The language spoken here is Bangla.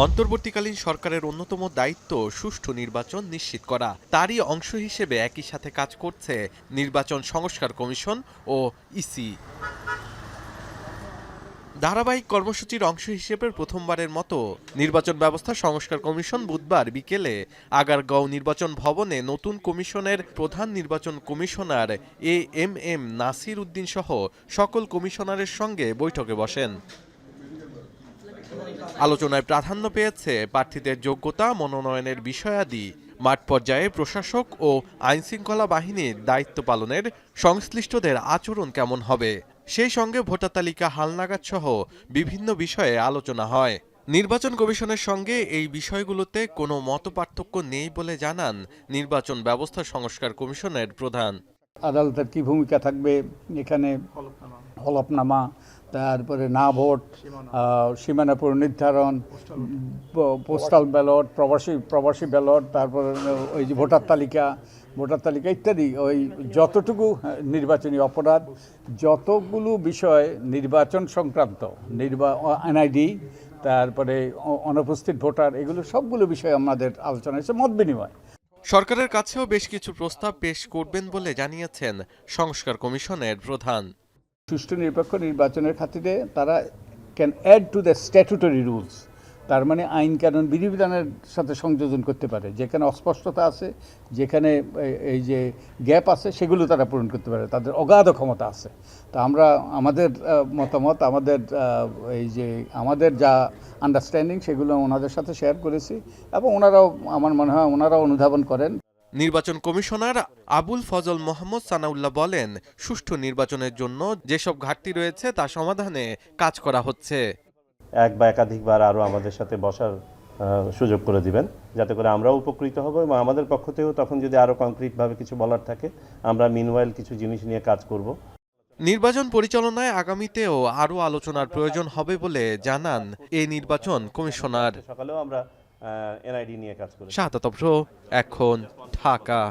অন্তর্বর্তীকালীন সরকারের অন্যতম দায়িত্ব সুষ্ঠু নির্বাচন নিশ্চিত করা। তারই অংশ হিসেবে একই সাথে কাজ করছে নির্বাচন সংস্কার কমিশন ও ইসি। ধারাবাহিক কর্মসূচির অংশ হিসেবে প্রথমবারের মতো নির্বাচন ব্যবস্থা সংস্কার কমিশন বুধবার বিকেলে আগারগাঁও নির্বাচন ভবনে নতুন কমিশনের প্রধান নির্বাচন কমিশনার এম নাসির উদ্দিন সহ সকল কমিশনারের সঙ্গে বৈঠকে বসেন। আলোচনায় প্রাধান্য পেয়েছে প্রার্থীদের যোগ্যতা, মনোনয়নের বিষয়াদি, মাঠ পর্যায়ে প্রশাসক ও আইনশৃঙ্খলা বাহিনীর দায়িত্ব পালনের সংশ্লিষ্টদের আচরণ কেমন হবে, সেই সঙ্গে ভোটার তালিকা হালনাগাদ সহ বিভিন্ন বিষয়ে আলোচনা হয়। নির্বাচন কমিশনের সঙ্গে এই বিষয়গুলোতে কোনো মতপার্থক্য নেই বলে জানান নির্বাচন ব্যবস্থা সংস্কার কমিশনের প্রধান। আদালতের কি ভূমিকা থাকবে এখানে, হলফনামা, তারপরে না ভোট, সীমানা পুনর্নির্ধারণ, পোস্টাল ব্যালট, প্রবাসী ব্যালট, তারপরে ওই যে ভোটার তালিকা ইত্যাদি, ওই যতটুকু নির্বাচনী অপরাধ, যতগুলো বিষয় নির্বাচন সংক্রান্ত, এনআইডি, তারপরে অনুপস্থিত ভোটার, এগুলো সবগুলো বিষয় আমাদের আলোচনা হয়েছে, মত বিনিময়। সরকারের কাছেও বেশ কিছু প্রস্তাব পেশ করবেন বলে জানিয়েছেন সংস্কার কমিশনের প্রধান। সুষ্ঠু নিরপেক্ষ নির্বাচনের খাতিরে তারা can add to the statutory rules, তার মানে আইন কানুন বিধিবিধানের সাথে সংযোজন করতে পারে। যেখানে অস্পষ্টতা আছে, যেখানে এই যে গ্যাপ আছে, সেগুলো তারা পূরণ করতে পারে, তাদের অগাধ ক্ষমতা আছে। তা আমরা আমাদের মতামত, আমাদের যা আন্ডারস্ট্যান্ডিং, সেগুলো ওনাদের সাথে শেয়ার করেছি এবং ওনারাও, আমার মনে হয় ওনারাও অনুধাবন করেন। নির্বাচন কমিশনার আবুল ফজল মোহাম্মদ সানাউল্লাহ বলেন, সুষ্ঠু নির্বাচনের জন্য যেসব ঘাটতি রয়েছে তা সমাধানে কাজ করা হচ্ছে। এক বা একাধিকবার আরও আমাদের সাথে বসার সুযোগ করে দিবেন, যাতে করে আমরাও উপকৃত হব এবং আমাদের পক্ষ থেকেও তখন যদি আরও কংক্রিটভাবে কিছু বলার থাকে, আমরা মিনওয়াইল কিছু জিনিস নিয়ে কাজ করব। নির্বাচন পরিচালনায় আগামীতেও আরও আলোচনার প্রয়োজন হবে বলে জানান এই নির্বাচন কমিশনার। সকালেও আমরা এনআইডি নিয়ে কাজ করি। শাহাদাত অফরো, এখন, ঢাকা।